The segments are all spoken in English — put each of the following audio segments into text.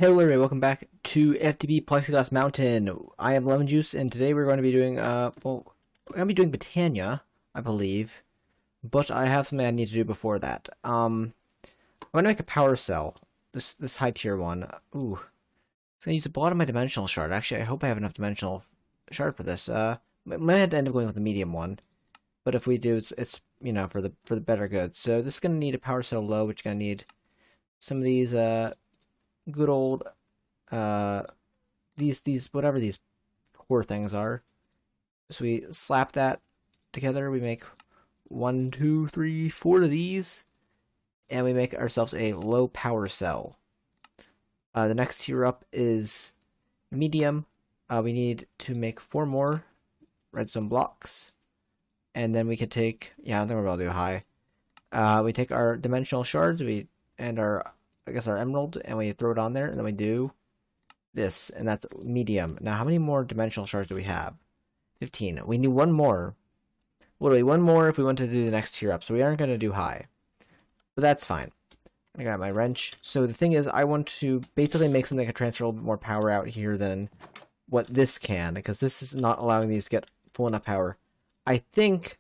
Hello everybody, welcome back to FTB Plexiglass Mountain. I am Lemon Juice, and today we're going to be doing, we're going to be doing Botania, I believe. But I have something I need to do before that. I'm going to make a power cell. This high tier one. Ooh. It's going to use a lot of my dimensional shard. Actually, I hope I have enough dimensional shard for this. Might have to end up going with the medium one. But if we do, it's you know, for the better good. So this is going to need a power cell low, which is going to need some of these, good old these whatever these core things are. So we slap that together, we make 1, 2, 3, 4 of these, and we make ourselves a low power cell. The next tier up is medium. We need to make 4 more redstone blocks, and then we could take, yeah, I think we're about to do high. We take our dimensional shards, and our emerald, and we throw it on there, and then we do this, and that's medium. Now, how many more dimensional shards do we have? 15. We need one more. Literally, one more if we want to do the next tier up, so we aren't going to do high. But that's fine. I got my wrench. So the thing is, I want to basically make something that can transfer a little bit more power out here than what this can, because this is not allowing these to get full enough power. I think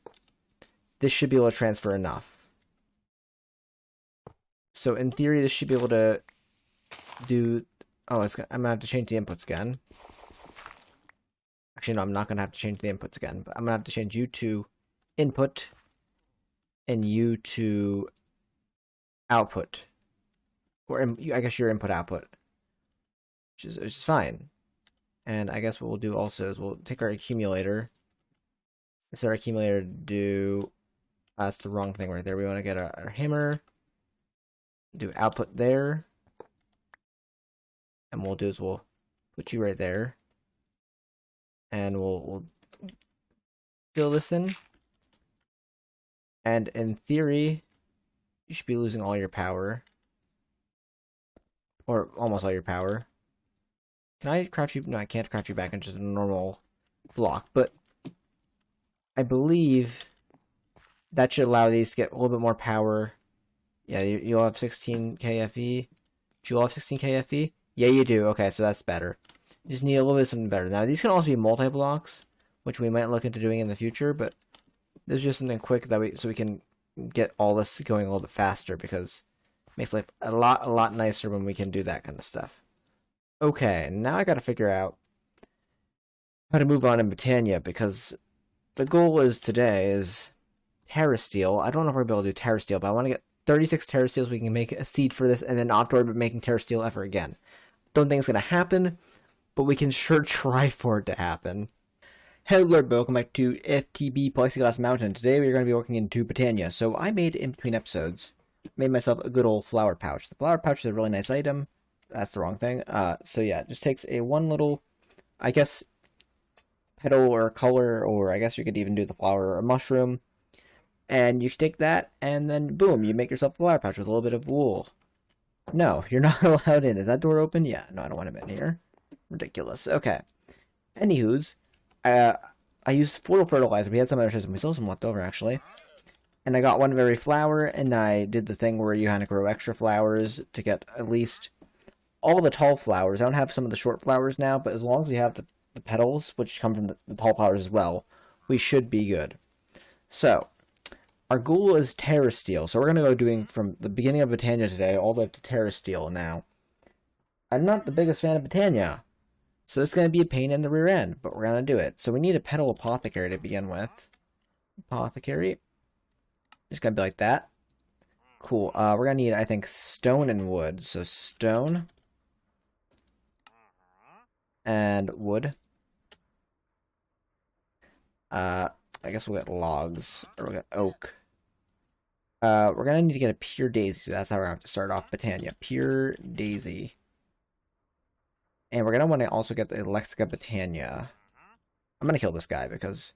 this should be able to transfer enough. So in theory, this should be able to do. Oh, I'm gonna have to change the inputs again. Actually, no, I'm not gonna have to change the inputs again. But I'm gonna have to change you to input and you to output, or I guess your input output, which is fine. And I guess what we'll do also is we'll take our accumulator. Instead of our accumulator, do that's the wrong thing right there. We want to get our hammer. Do output there, and what we'll do is we'll put you right there, and we'll fill this in, and in theory you should be losing all your power, or almost all your power. Can I craft you? No, I can't craft you back into just a normal block, but I believe that should allow these to get a little bit more power. Yeah, you'll have 16 KFE. Do you all have 16 KFE? Yeah, you do. Okay, so that's better. You just need a little bit of something better. Now, these can also be multi-blocks, which we might look into doing in the future, but this is just something quick that so we can get all this going a little bit faster, because it makes life a lot nicer when we can do that kind of stuff. Okay, now I gotta figure out how to move on in Botania, because the goal today is Terrasteel. I don't know if we're able to do Terrasteel, but I want to get 36 Terrasteels. We can make a seed for this, and then afterward making Terrasteel ever again. Don't think it's gonna happen, but we can sure try for it to happen. Hello everybody, welcome back to FTB Plexiglass Mountain. Today we're going to be working into Botania. So I made, in between episodes, made myself a good old flower pouch. The flower pouch is a really nice item. That's the wrong thing. So yeah, it just takes one little, I guess, petal or color, or I guess you could even do the flower or a mushroom. And you take that, and then boom, you make yourself a flower pouch with a little bit of wool. No, you're not allowed in. Is that door open? Yeah, no, I don't want him in here. Ridiculous. Okay. Anywho's, I used floral fertilizer. We had some other system. We still have some left over, actually. And I got one of every flower, and I did the thing where you had to grow extra flowers to get at least all the tall flowers. I don't have some of the short flowers now, but as long as we have the petals, which come from the tall flowers as well, we should be good. So, our goal is Terrasteel, so we're going to go doing from the beginning of Botania today all the way up to Terrasteel now. I'm not the biggest fan of Botania, so it's going to be a pain in the rear end, but we're going to do it. So we need a petal apothecary to begin with. Apothecary. Just going to be like that. Cool. We're going to need, I think, stone and wood. So stone and wood. I guess we'll get logs, or we'll get oak. We're gonna need to get a pure daisy, so that's how we're gonna have to start off Botania. Pure daisy. And we're gonna want to also get the Lexica Botania. I'm gonna kill this guy because,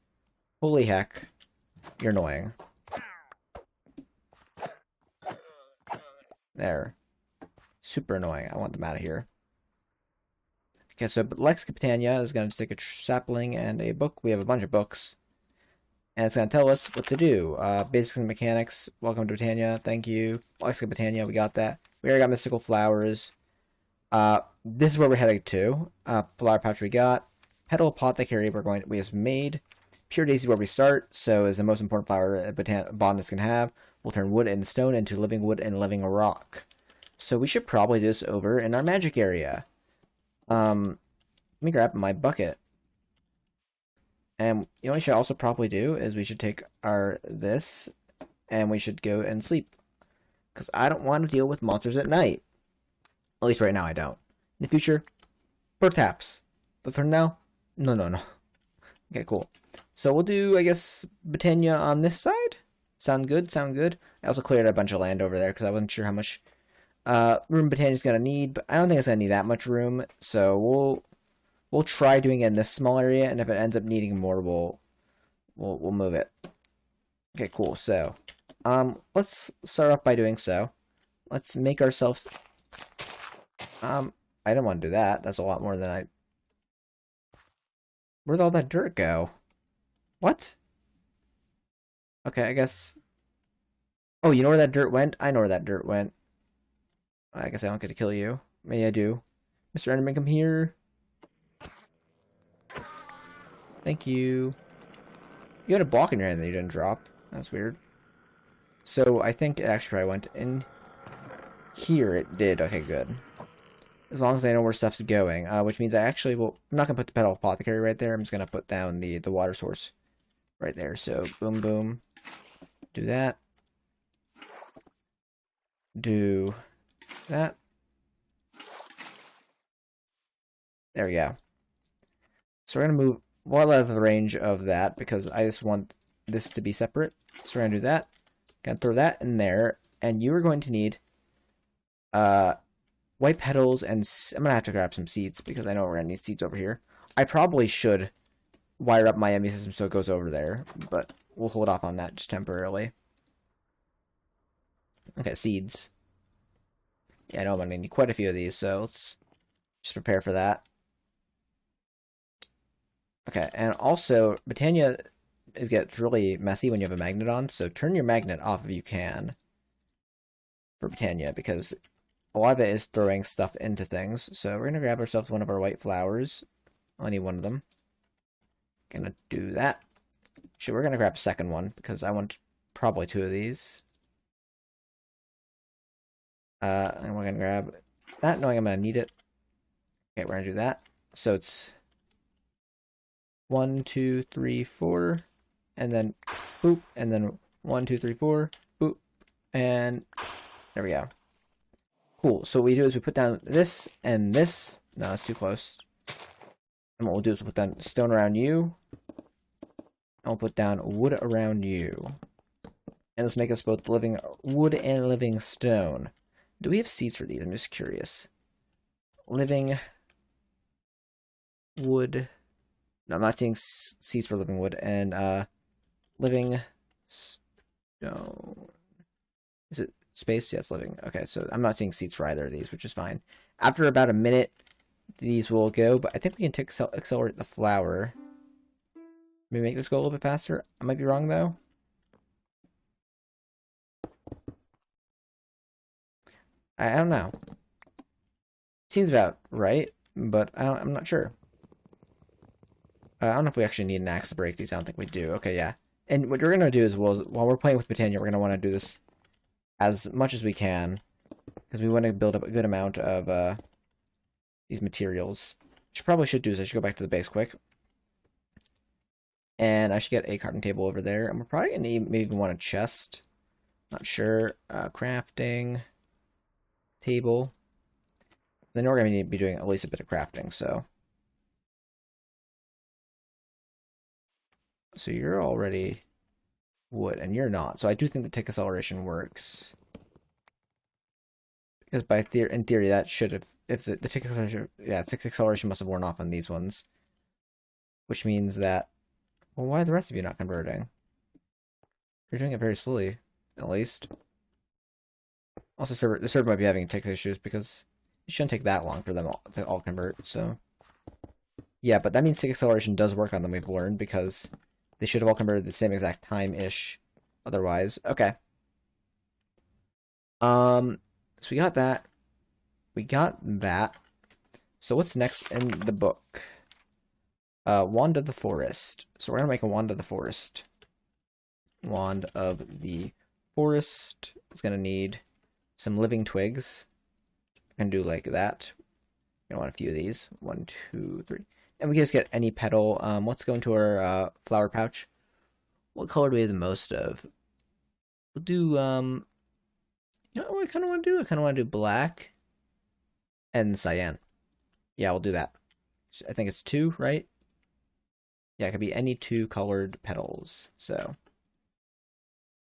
holy heck, you're annoying. There. Super annoying. I want them out of here. Okay, so Lexica Botania is gonna take a sapling and a book. We have a bunch of books. And it's going to tell us what to do. Basics and mechanics. Welcome to Botania. Thank you. Plexiglass Botania. We got that. We already got mystical flowers. this is where we're heading to. Flower pouch we got. Petal apothecary we just made. Pure daisy where we start, so is the most important flower botanists can have. We'll turn wood and stone into living wood and living rock. So we should probably do this over in our magic area. Let me grab my bucket. And you know what we should also probably do is we should take this and we should go and sleep. Because I don't want to deal with monsters at night. At least right now I don't. In the future, perhaps. But for now, no. Okay, cool. So we'll do, I guess, Botania on this side. Sound good? Sound good? I also cleared a bunch of land over there because I wasn't sure how much room Botania's going to need. But I don't think it's going to need that much room. So we'll try doing it in this small area. And if it ends up needing more, we'll move it. Okay, cool. So let's start off by doing so. Let's make ourselves... I didn't want to do that. That's a lot more than I... Where'd all that dirt go? What? Okay, I guess... Oh, you know where that dirt went? I know where that dirt went. I guess I don't get to kill you. Maybe I do. Mr. Enderman, come here. Thank you. You had a block in your hand that you didn't drop. That's weird. So, I think it actually probably went in here. It did. Okay, good. As long as I know where stuff's going. Which means I actually will... I'm not going to put the petal apothecary right there. I'm just going to put down the water source right there. So, boom, boom. Do that. Do that. There we go. So we're going to move well out of the range of that because I just want this to be separate. So we're going to do that. Going to throw that in there. And you are going to need white petals and... I'm going to have to grab some seeds because I know we're going to need seeds over here. I probably should wire up my ME system so it goes over there. But we'll hold off on that just temporarily. Okay, seeds. Yeah, I know I'm going to need quite a few of these, so let's just prepare for that. Okay, and also, Botania gets really messy when you have a magnet on, so turn your magnet off if you can for Botania, because a lot of it is throwing stuff into things. So we're going to grab ourselves one of our white flowers. I need one of them. Gonna do that. Actually, we're going to grab a second one, because I want probably two of these. And we're going to grab that, knowing I'm going to need it. Okay, we're going to do that. So it's 1, 2, 3, 4, and then boop, and then 1, 2, 3, 4, boop, and there we go. Cool. So what we do is we put down this and this. No, that's too close. And what we'll do is we'll put down stone around you, and we'll put down wood around you. And let's make us both living wood and living stone. Do we have seeds for these? I'm just curious. Living wood. No, I'm not seeing seeds for living wood. And living stone. Is it space? Yeah, it's living. Okay, so I'm not seeing seeds for either of these, which is fine. After about a minute, these will go. But I think we can accelerate the flower. Maybe make this go a little bit faster. I might be wrong, though. I don't know. Seems about right, but I'm not sure. I don't know if we actually need an axe to break these. I don't think we do. Okay, yeah. And what we're going to do is, while we're playing with Botania, we're going to want to do this as much as we can. Because we want to build up a good amount of these materials. What I probably should do is I should go back to the base quick. And I should get a crafting table over there. And we're probably going to maybe want a chest. Not sure. Crafting table. Then we're going to be doing at least a bit of crafting, so. So you're already wood, and you're not. So I do think the tick acceleration works. Because in theory, that should have, if the tick acceleration, yeah, tick acceleration must have worn off on these ones. Which means that, well, why are the rest of you not converting? You're doing it very slowly, at least. Also, the server might be having tick issues because it shouldn't take that long for them to all convert, so. Yeah, but that means tick acceleration does work on them, we've learned, because they should have all converted the same exact time-ish otherwise. Okay. So we got that. We got that. So what's next in the book? Wand of the Forest. So we're gonna make a Wand of the Forest. Wand of the Forest is gonna need some living twigs. We're gonna do like that. I want a few of these. 1, 2, 3. And we can just get any petal. Let's go into our flower pouch. What color do we have the most of? We'll do, you know what I kind of want to do? I kind of want to do black and cyan. Yeah, we'll do that. I think it's 2, right? Yeah, it could be any 2 colored petals. So,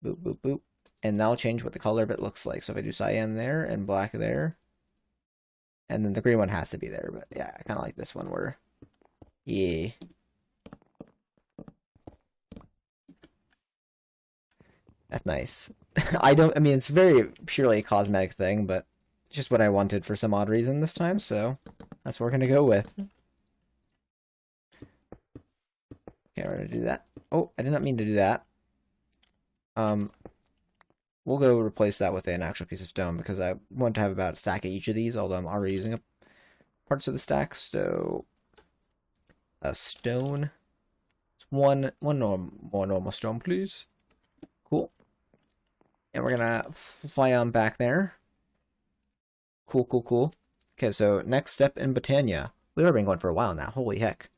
boop, boop, boop. And that'll change what the color of it looks like. So if I do cyan there and black there, and then the green one has to be there. But yeah, I kind of like this one where, yeah. That's nice. I mean, it's very purely a cosmetic thing, but it's just what I wanted for some odd reason this time, so that's what we're gonna go with. Okay, we're gonna do that. Oh, I did not mean to do that. We'll go replace that with an actual piece of stone because I want to have about a stack of each of these, although I'm already using up parts of the stack, so a stone. It's one more normal stone, please. Cool. And we're gonna fly on back there. Cool, cool, cool. Okay, so next step in Botania. We've already been going for a while now. Holy heck.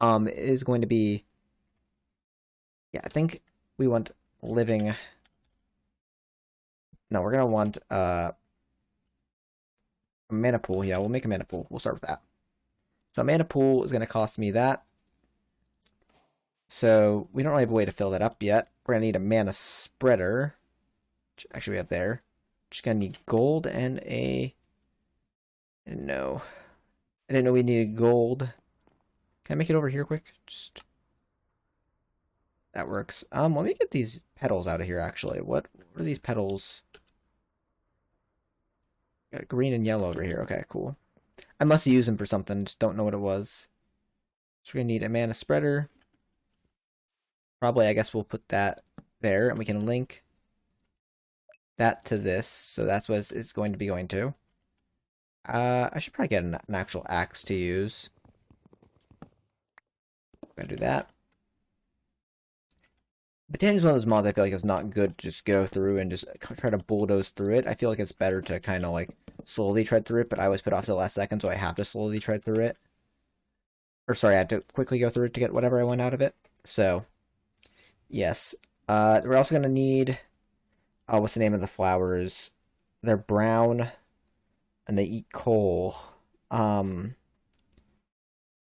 Is going to be... Yeah, I think we want living... No, we're gonna want a mana pool. Yeah, we'll make a mana pool. We'll start with that. So a mana pool is gonna cost me that. So we don't really have a way to fill that up yet. We're gonna need a mana spreader. Which actually we have there. Just gonna need gold and a... No. I didn't know we needed gold. Can I make it over here quick? Just... That works. Let me get these petals out of here, actually. What are these petals? Got green and yellow over here. Okay, cool. I must use them for something. Just don't know what it was. So we're gonna need a mana spreader. Probably, I guess we'll put that there, and we can link that to this. So that's what it's going to be going to. I should probably get an actual axe to use. I'm gonna do that. Botania is one of those mods I feel like it's not good to just go through and just try to bulldoze through it. I feel like it's better to kind of like slowly tread through it, but I always put off to the last second, so I have to slowly tread through it. Or sorry, I had to quickly go through it to get whatever I want out of it. So, yes. We're also going to need... what's the name of the flowers? They're brown, and they eat coal.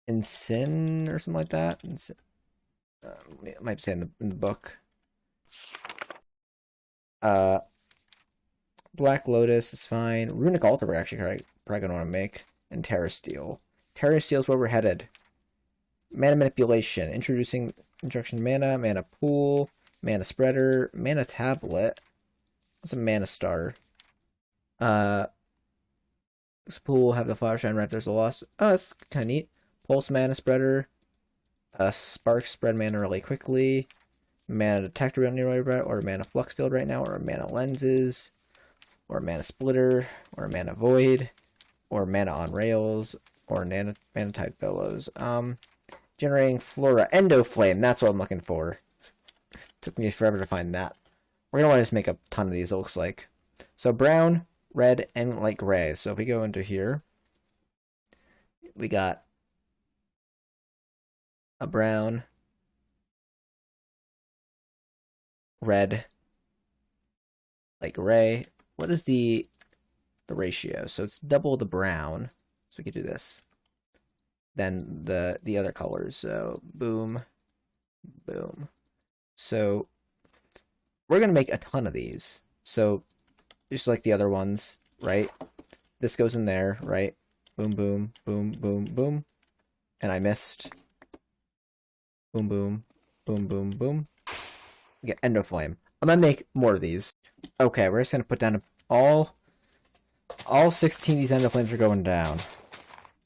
Ensign or something like that? It might say in the book. Black Lotus is fine. Runic Altar we're actually probably going to want to make. And Terrasteel. Terrasteel is where we're headed. Mana Manipulation. Introduction mana, mana pool, mana spreader, mana tablet. What's a mana star? This pool have the flower shine right if there's a loss. Oh, that's kind of neat. Pulse mana spreader. Spark spread mana really quickly. Mana detector or a mana flux field right now, or a mana lenses, or a mana splitter, or a mana void, or mana on rails, or mana type bellows. Generating flora. Endo flame, that's what I'm looking for. Took me forever to find that. We're gonna want to just make a ton of these, it looks like. So brown, red, and light gray. So if we go into here, we got a brown, red, light gray. What is the ratio? So it's double the brown. So we could do this. Then the other colors. So boom, boom. So we're gonna make a ton of these. So just like the other ones, right? This goes in there, right? Boom, boom, boom, boom, boom. And I missed. Boom, boom, boom, boom, boom. We get Endo Flame. I'm gonna make more of these. Okay, we're just gonna put down all 16 of these Endo Flames are going down.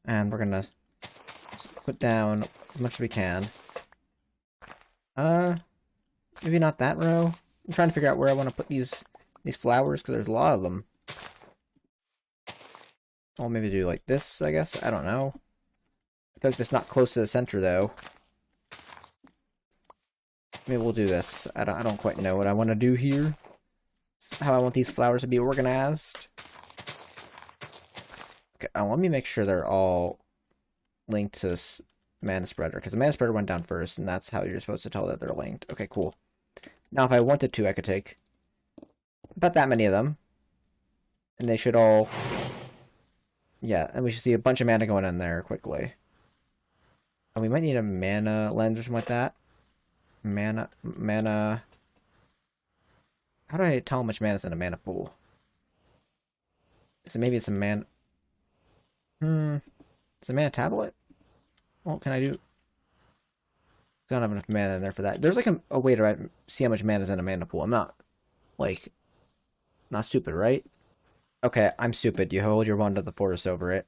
And we're gonna put down as much as we can. Maybe not that row. I'm trying to figure out where I want to put these flowers because there's a lot of them. I'll maybe do like this, I guess. I don't know. I feel like it's not close to the center, though. Maybe we'll do this. I don't quite know what I want to do here. It's how I want these flowers to be organized. Okay, let me make sure they're all linked to this mana spreader, because the mana spreader went down first, and that's how you're supposed to tell that they're linked. Okay, cool. Now, if I wanted to, I could take about that many of them, and they should all... Yeah, and we should see a bunch of mana going in there quickly. And we might need a mana lens or something like that. Mana... How do I tell how much mana is in a mana pool? So maybe it's a mana... Is it a mana tablet? Well, can I do... I don't have enough mana in there for that. There's like a way to see how much mana is in a mana pool. I'm not, like, not stupid, right? Okay, I'm stupid. You hold your wand of the forest over it.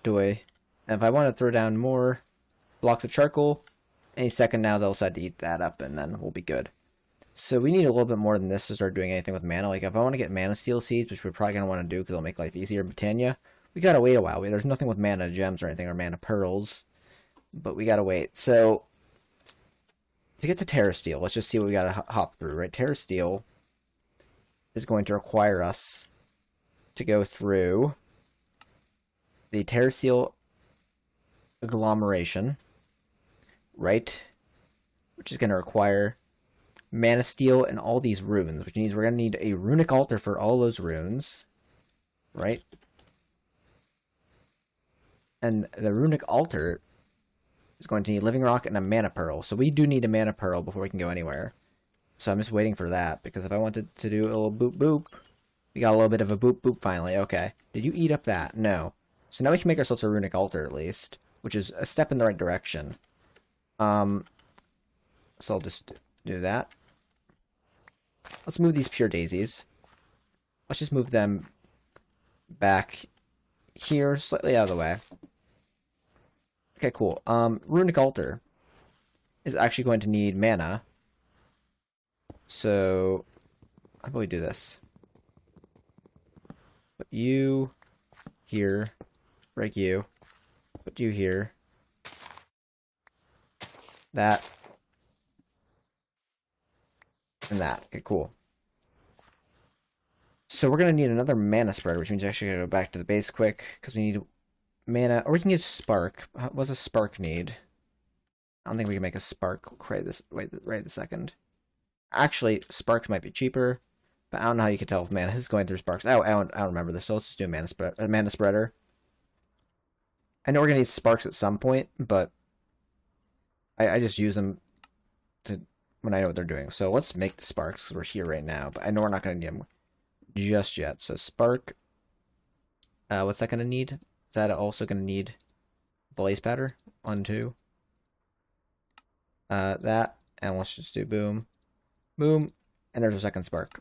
Do I? And if I want to throw down more blocks of charcoal, any second now they'll decide to eat that up, and then we'll be good. So we need a little bit more than this to start doing anything with mana. Like, if I want to get mana steel seeds, which we're probably going to want to do because it'll make life easier in Botania, we gotta wait a while. There's nothing with mana gems or anything, or mana pearls, but we gotta wait. So, to get to Terrasteel, let's just see what we gotta hop through, right? Terrasteel is going to require us to go through the Terrasteel agglomeration, right? Which is going to require mana steel and all these runes, which means we're going to need a runic altar for all those runes, right? And the runic altar is going to need living rock and a mana pearl. So we do need a mana pearl before we can go anywhere. So I'm just waiting for that, because if I wanted to do a little boop boop, we got a little bit of a boop boop finally. Okay. Did you eat up that? No. So now we can make ourselves a runic altar at least, which is a step in the right direction. So I'll just do that. Let's move these pure daisies. Let's just move them back here, slightly out of the way. Okay, cool. Runic altar is actually going to need mana. So, how about we do this? Put you here. Break you. Put you here. That. And that. Okay, cool. So we're going to need another mana spreader, which means I actually gotta go back to the base quick, because we need mana, or we can get spark. What does a spark need? I don't think we can make a spark right this second. Actually, sparks might be cheaper, but I don't know how you can tell if mana is going through sparks. I don't remember this, so let's just do a mana spreader. I know we're gonna need sparks at some point, but I just use them to when I know what they're doing. So let's make the sparks, because we're here right now, but I know we're not gonna need them just yet. So spark. What's that gonna need? Is that also gonna need blaze powder? 1, 2. That, and let's just do boom. Boom, and there's a second spark.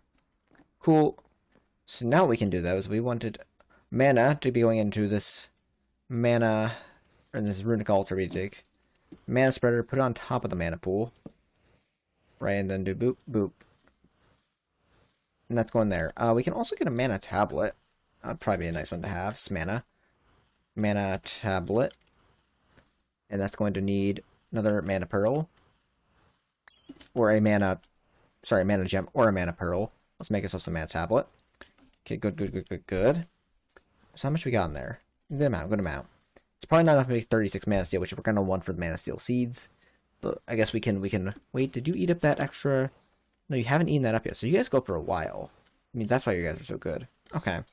Cool. So now we can do those. We wanted mana to be going into this mana, or this runic altar we take. Mana spreader, put it on top of the mana pool. Right, and then do boop, boop. And that's going there. We can also get a mana tablet. That'd probably be a nice one to have. Smana. Mana tablet. And that's going to need another mana pearl. Or a mana... Sorry, mana gem or a mana pearl. Let's make ourselves a mana tablet. Okay, good. So how much we got in there? Good amount. It's probably not enough to make 36 mana steel, which we're gonna want for the mana steel seeds. But I guess we can wait. Did you eat up that extra? No, you haven't eaten that up yet. So you guys go for a while. It means that's why you guys are so good. Okay, I'm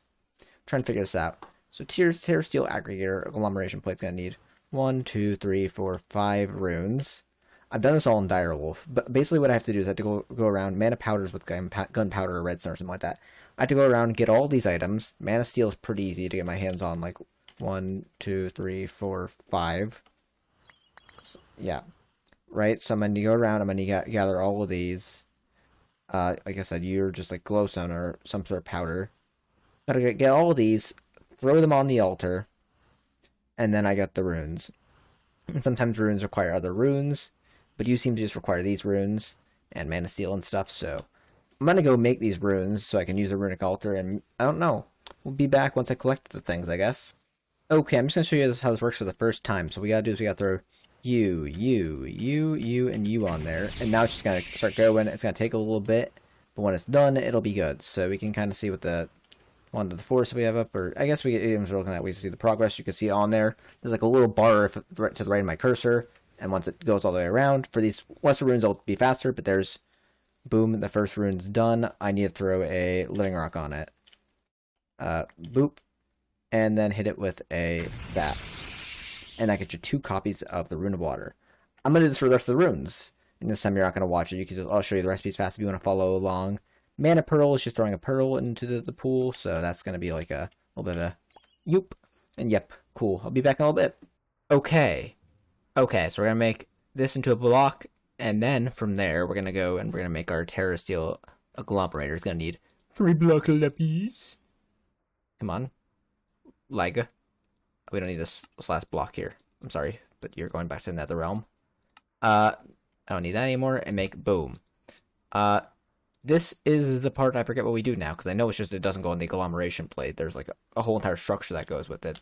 trying to figure this out. So Terrasteel aggregator agglomeration plate's gonna need 1, 2, 3, 4, 5 runes. I've done this all in Direwolf, but basically what I have to do is I have to go around mana powders with gunpowder or redstone or something like that. I have to go around and get all these items. Mana steel is pretty easy to get my hands on, like 1, 2, 3, 4, 5. So, yeah, right. So I'm gonna go around. I'm gonna gather all of these. Like I said, you're just like glowstone or some sort of powder. Gotta get all of these, throw them on the altar, and then I got the runes. And sometimes runes require other runes. But you seem to just require these runes and mana steel and stuff, so I'm gonna go make these runes so I can use a runic altar, and I don't know. we'll be back once I collect the things, I guess. Okay, I'm just gonna show you how this works for the first time. So what we gotta do is we gotta throw you, and you on there. And now it's just gonna start going. It's gonna take a little bit, but when it's done, it'll be good. So we can kind of see what the one to the force we have up, or I guess we get even looking at we see the progress. You can see on there. There's like a little bar to the right of my cursor, and once it goes all the way around, for these lesser runes, it'll be faster. But there's, boom, the first rune's done. I need to throw a living rock on it. Boop, and then hit it with a that, and that gets you 2 copies of the Rune of Water. I'm gonna do this for the rest of the runes. And this time you're not gonna watch it. I'll show you the recipes fast if you want to follow along. Mana Pearl is just throwing a pearl into the pool, so that's going to be like a little bit of a yoop. And yep, cool. I'll be back in a little bit. Okay, so we're going to make this into a block, and then from there, we're going to go and we're going to make our Terrasteel agglomerator. It's going to need 3 blocks of lapis. Come on. Lega. We don't need this last block here. I'm sorry, but you're going back to the nether realm. I don't need that anymore, and make boom. This is the part I forget what we do now, because I know it's just it doesn't go on the agglomeration plate. There's like a whole entire structure that goes with it.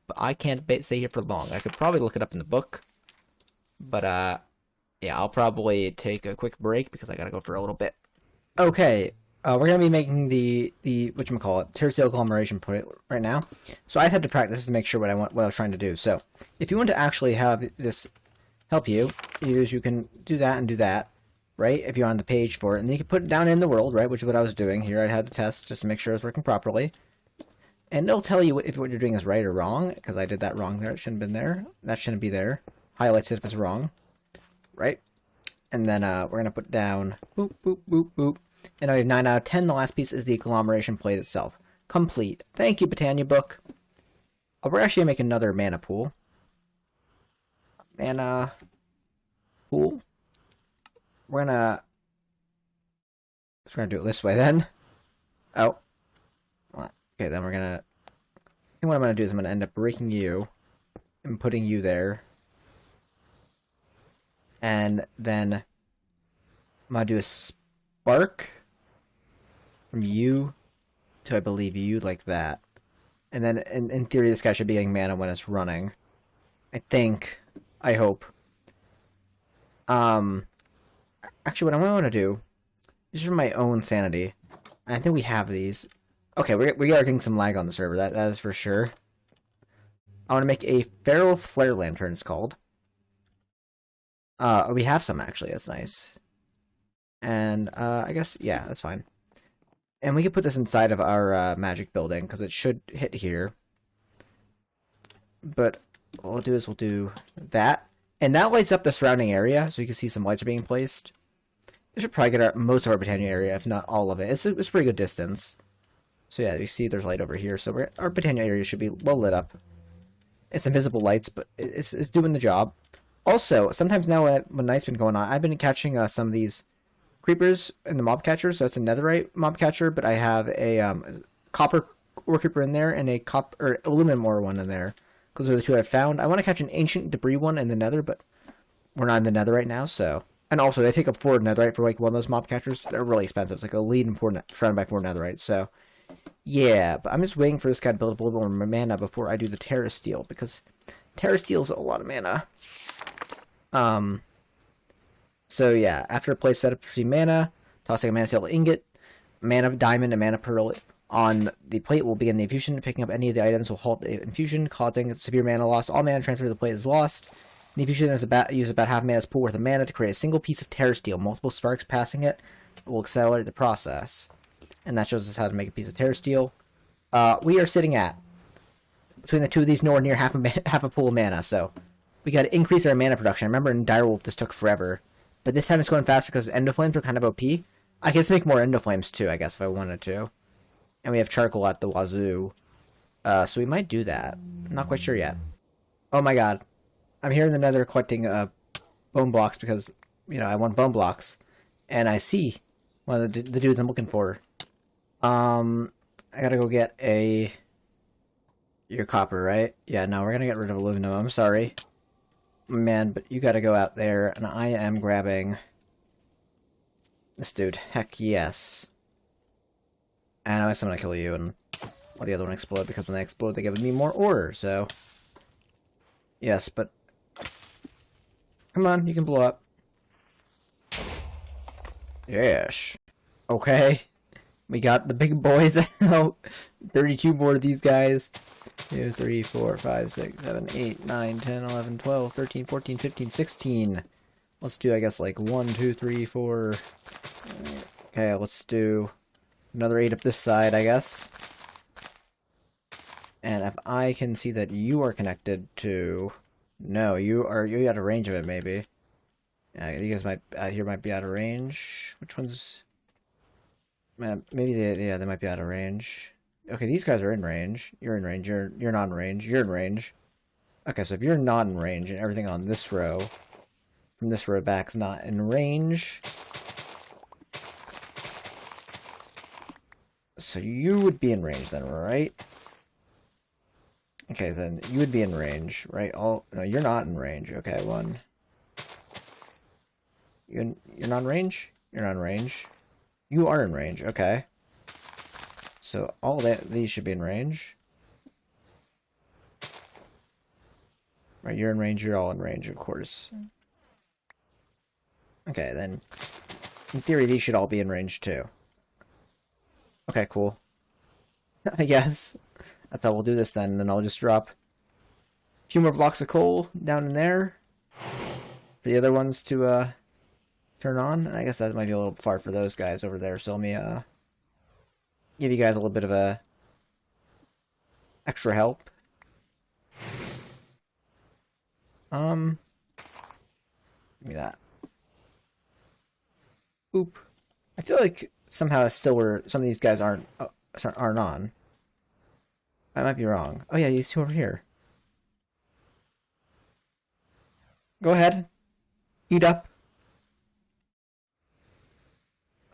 But I can't stay here for long. I could probably look it up in the book. But, yeah, I'll probably take a quick break, because I gotta go for a little bit. Okay, we're gonna be making the whatchamacallit, Terrasteel agglomeration plate right now. So I had to practice to make sure what I was trying to do. So, if you want to actually have this help you, you can do that and do that. Right, if you're on the page for it, and then you can put it down in the world, right, which is what I was doing here. I had the test just to make sure it was working properly, and it'll tell you if what you're doing is right or wrong, because I did that wrong there. It shouldn't have been there. That shouldn't be there. Highlights it if it's wrong, right? And then we're gonna put down boop boop boop boop, and now we have 9 out of 10. The last piece is the agglomeration plate itself. Complete. Thank you, Botania book. We're actually gonna make another mana pool. Mana pool. We're gonna do it this way then. Oh. Okay, then we're gonna... I think what I'm gonna do is I'm gonna end up breaking you and putting you there. And then I'm gonna do a spark from you to, I believe, you, like that. And then, in theory, this guy should be getting mana when it's running. I think. I hope. Actually, what I want to do, just for my own sanity, I think we have these. Okay, we are getting some lag on the server, that is for sure. I want to make a Feral Flare Lantern, it's called. We have some, actually, that's nice. And, I guess, yeah, that's fine. And we can put this inside of our magic building, because it should hit here. But what we'll do is we'll do that. And that lights up the surrounding area, so you can see some lights are being placed. We should probably get most of our Botania area, if not all of it. It's a pretty good distance. So yeah, you see there's light over here, so our Botania area should be well lit up. It's invisible lights, but it's doing the job. Also, sometimes now when night's been going on, I've been catching some of these creepers in the mob catcher, so it's a netherite mob catcher, but I have a copper ore creeper in there and a aluminum ore one in there. Because those are the 2 I've found. I want to catch an ancient debris one in the nether, but we're not in the nether right now, so... And also, they take up 4 netherite for like one of those mob catchers. They're really expensive. It's like a lead and surrounded by 4 netherite, so... Yeah, but I'm just waiting for this guy to build up a little more mana before I do the Terrasteel, because Terrasteel's a lot of mana. So yeah, after a place setup for mana, tossing a mana steel ingot, mana diamond, and mana pearl on the plate will begin the infusion. Picking up any of the items will halt the infusion, causing severe mana loss. All mana transfer to the plate is lost. The infusion is use about half mana's pool worth of mana to create a single piece of Terrasteel. Multiple sparks passing it will accelerate the process. And that shows us how to make a piece of Terrasteel. We are sitting at, between the 2 of these, nowhere near half a pool of mana, so we got to increase our mana production. I remember in Direwolf this took forever, but this time it's going faster because Endoflames are kind of OP. I guess make more Endoflames too, I guess, if I wanted to. And we have charcoal at the wazoo. So we might do that. I'm not quite sure yet. Oh my god. I'm here in the nether collecting bone blocks because, you know, I want bone blocks. And I see one of the dudes I'm looking for. I gotta go get your copper, right? Yeah, no, we're gonna get rid of aluminum. I'm sorry. Man, but you gotta go out there, and I am grabbing this dude. Heck yes. And I guess I'm gonna kill you, and while the other one explode, because when they explode, they give me more ore, so... Yes, but... Come on, you can blow up. Yes. Okay. We got the big boys out. 32 more of these guys. 2, 3, 4, 5, 6, 7, 8, 9, 10, 11, 12, 13, 14, 15, 16. Let's do, I guess, like 1, 2, 3, 4. Okay, let's do another 8 up this side, I guess. And if I can see that you are connected to... No, you're out of range of it, maybe. Yeah, you guys might out here might be out of range. Which ones? Man, maybe they might be out of range. Okay, these guys are in range. You're in range. You're not in range. You're in range. Okay, so if you're not in range and everything on this row, from this row back, is not in range, so you would be in range then, right? Okay, then you would be in range, right? Oh no, you're not in range. Okay, one. You're not in range? You're not in range. You are in range, okay. So all these should be in range. Right, you're in range, you're all in range, of course. Okay, then in theory these should all be in range too. Okay, cool. I guess. That's how we'll do this then. Then I'll just drop a few more blocks of coal down in there for the other ones to turn on. I guess that might be a little far for those guys over there, so let me give you guys a little bit of a extra help. Give me that. Oop. I feel like somehow it's still where some of these guys aren't on. I might be wrong. Oh yeah, these two over here. Go ahead. Eat up.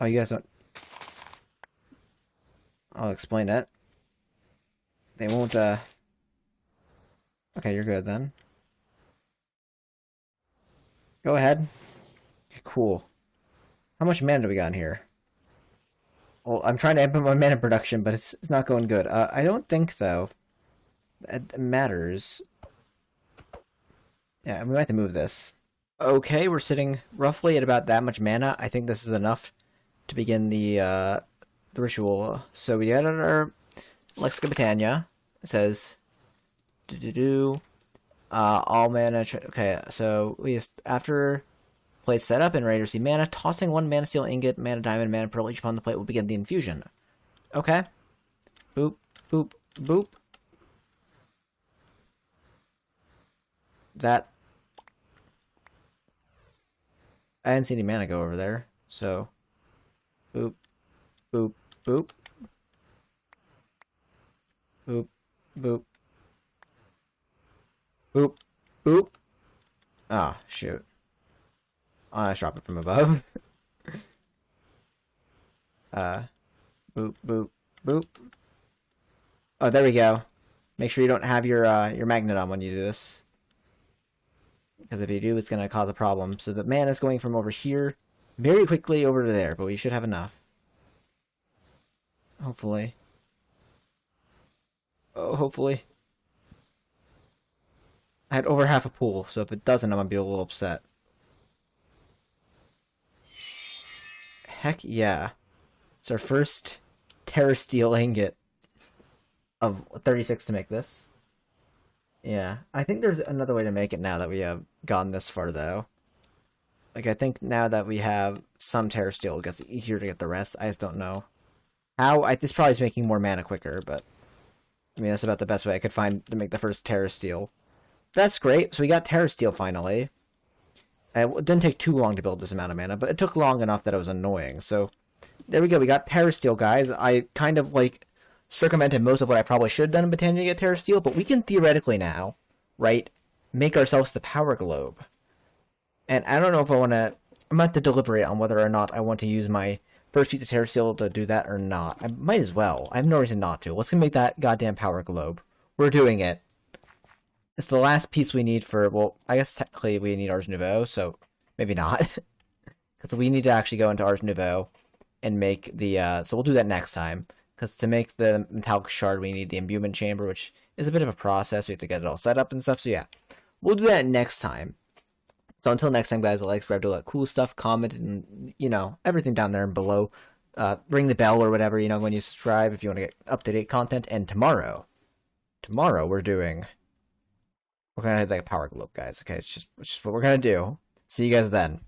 Oh, you guys don't... I'll explain it. They won't, Okay, you're good then. Go ahead. Okay, cool. How much mana do we got in here? Well, I'm trying to amp up my mana production, but it's not going good. I don't think, though, it matters. Yeah, we might have to move this. Okay, we're sitting roughly at about that much mana. I think this is enough to begin the ritual. So we got our Botania. It says, all mana. Okay, so we just after plate set up and ready to receive mana, tossing one mana steel ingot, mana diamond, mana pearl each upon the plate will begin the infusion. Okay. Boop, boop, boop. That. I didn't see any mana go over there, so. Boop, boop, boop. Boop, boop. Boop, boop. Ah, shoot. Oh, I drop it from above. Boop, boop, boop. Oh, there we go. Make sure you don't have your magnet on when you do this. Because if you do, it's going to cause a problem. So the mana is going from over here very quickly over to there, but we should have enough. Hopefully. Oh, hopefully. I had over half a pool, so if it doesn't, I'm going to be a little upset. Heck yeah. It's our first Terrasteel ingot of 36 to make this. Yeah, I think there's another way to make it now that we have gone this far, though. Like, I think now that we have some Terrasteel, it gets easier to get the rest. I just don't know how. This probably is making more mana quicker, but I mean, that's about the best way I could find to make the first Terrasteel. That's great. So we got Terrasteel finally. It didn't take too long to build this amount of mana, but it took long enough that it was annoying. So there we go. We got Terrasteel, guys. I kind of like circumvented most of what I probably should have done in Botania to get Terrasteel, but we can theoretically now, right, make ourselves the power globe. And I don't know if I want to... I'm about to deliberate on whether or not I want to use my first piece of Terrasteel to do that or not. I might as well. I have no reason not to. Let's go make that goddamn power globe. We're doing it. It's the last piece we need for... Well, I guess technically we need Ars Nouveau, so maybe not. Because we need to actually go into Ars Nouveau and make the... So we'll do that next time. Because to make the metallic shard, we need the imbuement chamber, which is a bit of a process. We have to get it all set up and stuff. So yeah, we'll do that next time. So until next time, guys, like, subscribe, do all that cool stuff, comment, and, you know, everything down there and below. Ring the bell or whatever, you know, when you subscribe if you want to get up-to-date content. And tomorrow we're going to hit like a power globe, guys. Okay, it's just what we're going to do. See you guys then.